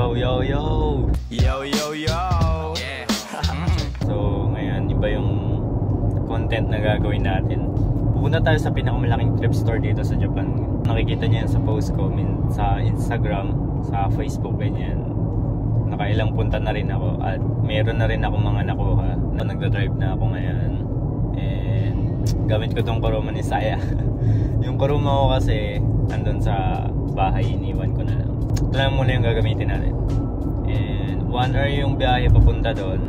Yo, yo, yo! Yo, yo, yo! Yeah! So, ngayon, iba yung content na gagawin natin. Pupunta tayo sa pinakamalaking thrift store dito sa Japan. Nakikita niyo yan sa post ko sa Instagram, sa Facebook, ganyan. Nakailang punta na rin ako at meron na rin ako mga nakuha. Nagdadrive na ako ngayon. And gamit ko tong Kuruma ni Saya. Yung Kuruma ko kasi andun sa bahay, iniwan ko na lang. Ito lang muna yung gagamitin natin. And 1 hour yung biyahe papunta doon.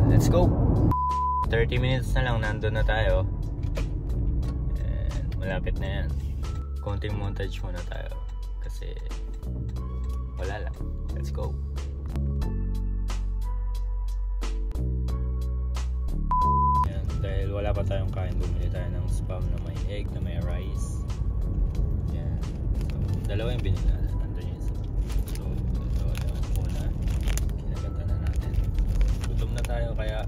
Let's go! 30 minutes na lang, nandun na tayo. And malapit na yan. Konting montage muna tayo kasi wala lang. Let's go! Yan, dahil wala pa tayong kain, bumili tayo ng spam na may egg, na may rice. Yan. So, dalawa yung binili natin. Nandun yung isa. So, ito yung una. Kinagatan na natin. Gutom na tayo kaya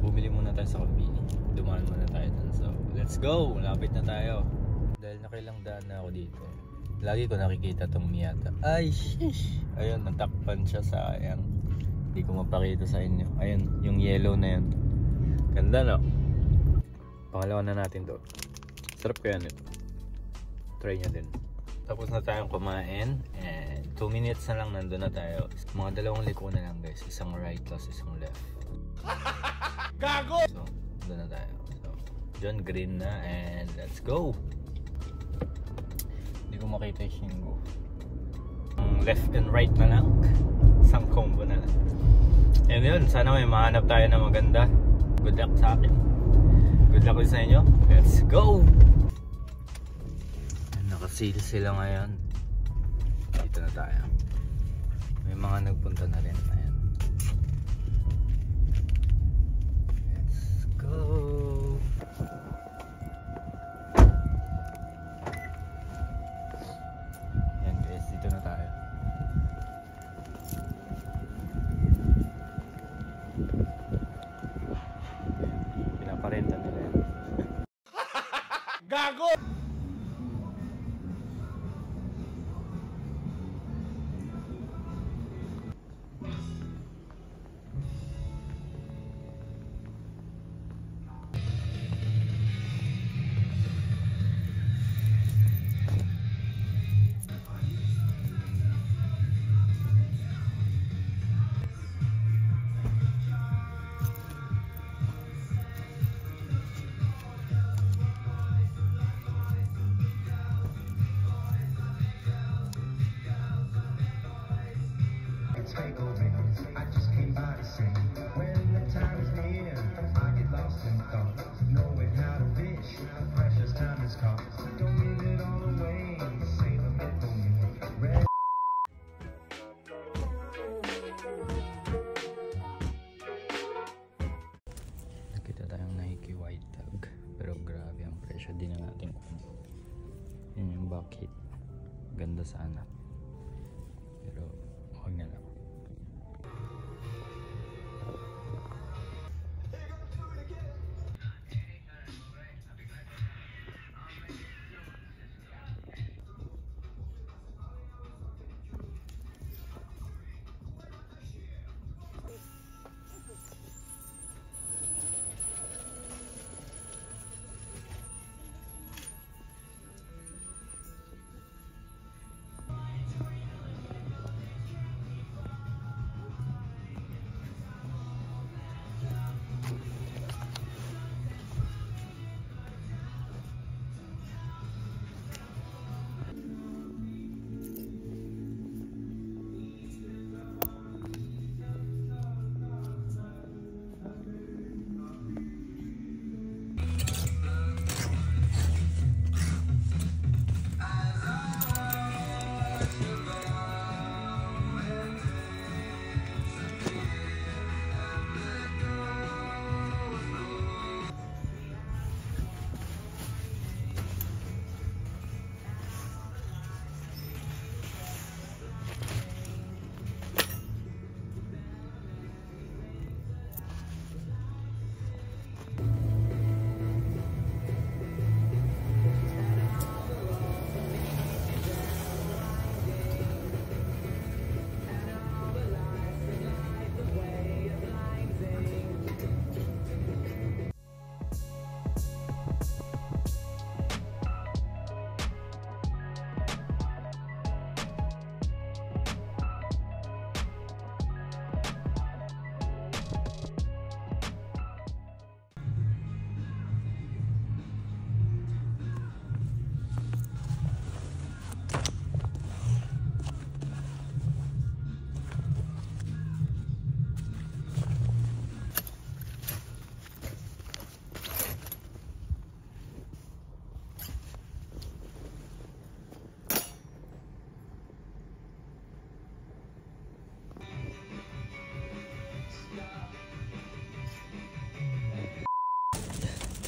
bumili muna tayo sa convenience. Dumaan muna tayo dun. So, let's go! Malapit na tayo. Dahil nakilang daan na ako dito. Lagi ko nakikita tong Miyata. Ay, shish! Ayun, natakpan siya, sayang. Hindi ko mapakita sa inyo. Ayun, yung yellow na yun. Ganda, no? Pangalawa na natin to. Sarap kaya nito. Try nyo din. Tapos na tayong kumain. And 2 minutes na lang nandun na tayo. Mga dalawang liko na lang, guys. Isang right plus isang left. Gago! So, doon na tayo. So, John green na and let's go! Hindi ko makita yung Shingo. Left and right na lang. Isang combo na lang. And yun, sana may mahanap tayo na maganda. Good luck sa akin. Good luck sa inyo. Let's go! Naka-sale sila ngayon. Dito na tayo. May mga nagpunta na rin. Ayan. Let's go! Ayan guys, dito na tayo. Pinaparenta nila yan. Gago! I just came by to sing. When the time is near, I get lost in thought, knowing how to wish the precious time is caught. Don't give it all away, save a bit for me. Nakita tayong Nike white tag, pero grabe ang presyo, din na natin kunin. Yun yung bucket, ganda sana, pero huwag na lang.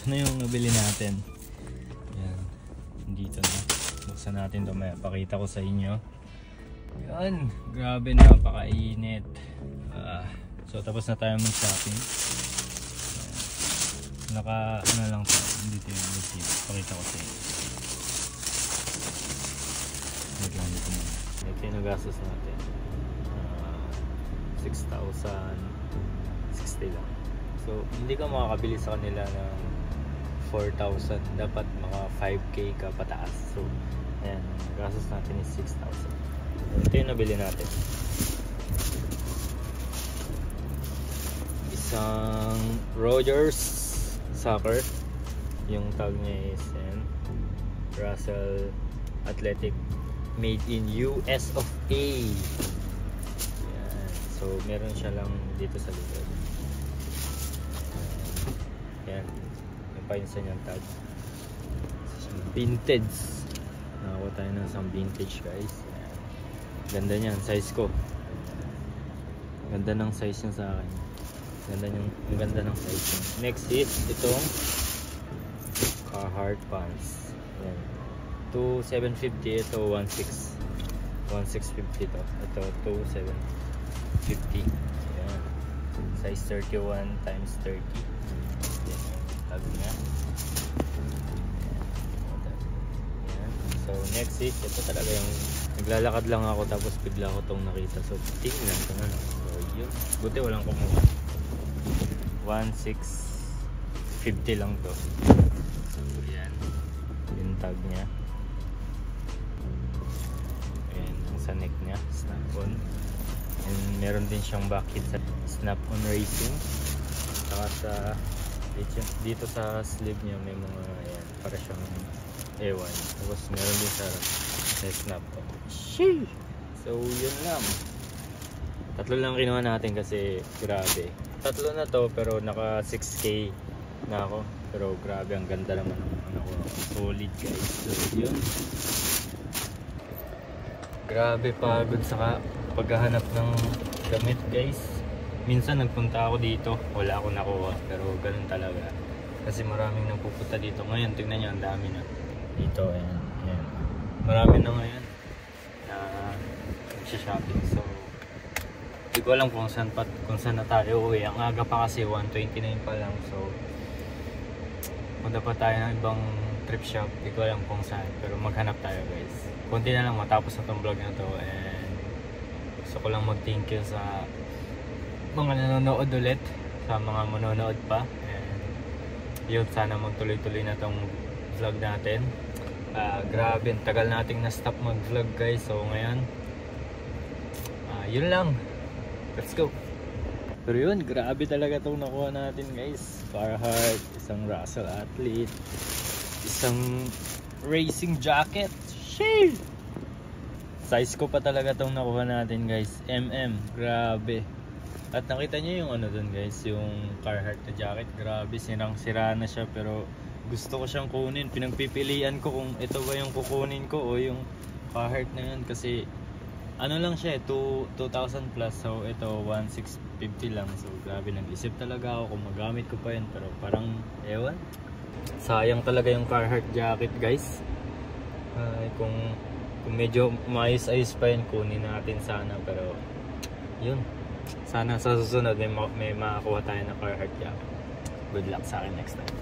na yung nabili natin. Yan. Dito na. Buksan natin ito. May pakita ko sa inyo. Yan. Grabe, napakainit. So tapos na tayo mag-shopping. Naka ano lang to. Dito yung receipt. Pakita ko sa inyo. Wait lang dito muna. Ito yung nagastos natin. 6,060 lang. So hindi ka makakabili sa kanila ng 4,000. Dapat mga 5K ka pataas. So ayan, nagastos natin is 6,000. Ito yung nabili natin. Isang Rogers Soccer. Yung tag niya is Russell Athletic, made in US of A. Yan. So meron siya lang dito sa likod. Yan. Yung painsan yung tag. Vintage. Nakakuha tayo ng isang vintage, guys. Yan. Ganda niyan, size ko. Ganda ng size niya sa akin. Ang ganda ng size niya. Next is itong Carhartt pants. Yan. 2,750. Ito 1,650 to. Ito 2,750. Yan. Size 31 times 30. Yan. Tag niya. Yan. So next is ito talaga yung naglalakad lang ako tapos bigla ko tong nakita. So tingnan ko na lang. So yun. Buti walang kumuha. 1,650 lang to. So yan. Yung tag niya. Ayan, ang sa neck niya, snap-on. And meron din siyang backit sa snap-on racing. Saka sa dito sa sleeve niya may mga ayan, para siyang ewan. Tapos meron din sa snap-on. Sheesh! So yun lang. Tatlo lang kinuha natin kasi grabe. Tatlo na to pero naka 6K na ako. Pero grabe, ang ganda naman ng ano ko. Solid, guys. So yun. Grabe pagod sa paghahanap ng damit, guys. Minsan nagpunta ako dito, wala akong nakuha. Pero ganun talaga. Kasi maraming nagpupunta dito. Ngayon, tingnan nyo, ang dami na. Dito, ayan. Ayan. Marami na ngayon na shopping. So hindi ko alam kung saan na tayo uwi. Ang aga pa kasi 1:29 pa lang. So punta pa tayo ng ibang trip shop. Hindi ko alam kung saan, pero maghanap tayo, guys. Kunti na lang matapos na tong vlog na to. And gusto ko lang mag-thank you sa mga nanonood ulit, sa mga manonood pa. And yun, sana magtuloy-tuloy na tong vlog natin. Grabe, tagal nating na-stop mag-vlog, guys. So ngayon, yun lang. Let's go. Pero yun, grabe talaga itong nakuha natin, guys. Carhartt, isang Russell Athlete, isang racing jacket. Sheesh! Size ko pa talaga itong nakuha natin, guys. Grabe. At nakita nyo yung ano dun, guys, yung Carhartt na jacket. Grabe, sirang-sira na siya, pero gusto ko siyang kunin. Pinagpipilian ko kung ito ba yung kukunin ko o yung Carhartt na yun, kasi ano lang siya, 2,000 plus. So ito 1,650 lang. So grabe, nag-isip talaga ako kung magamit ko pa yun, pero parang ewan, sayang talaga yung Carhartt jacket, guys. Kung medyo maayos-ayos pa yun, kunin natin sana. Pero yun, sana sa susunod may makakuha tayo ng Carhartt jacket. Good luck sa akin next time.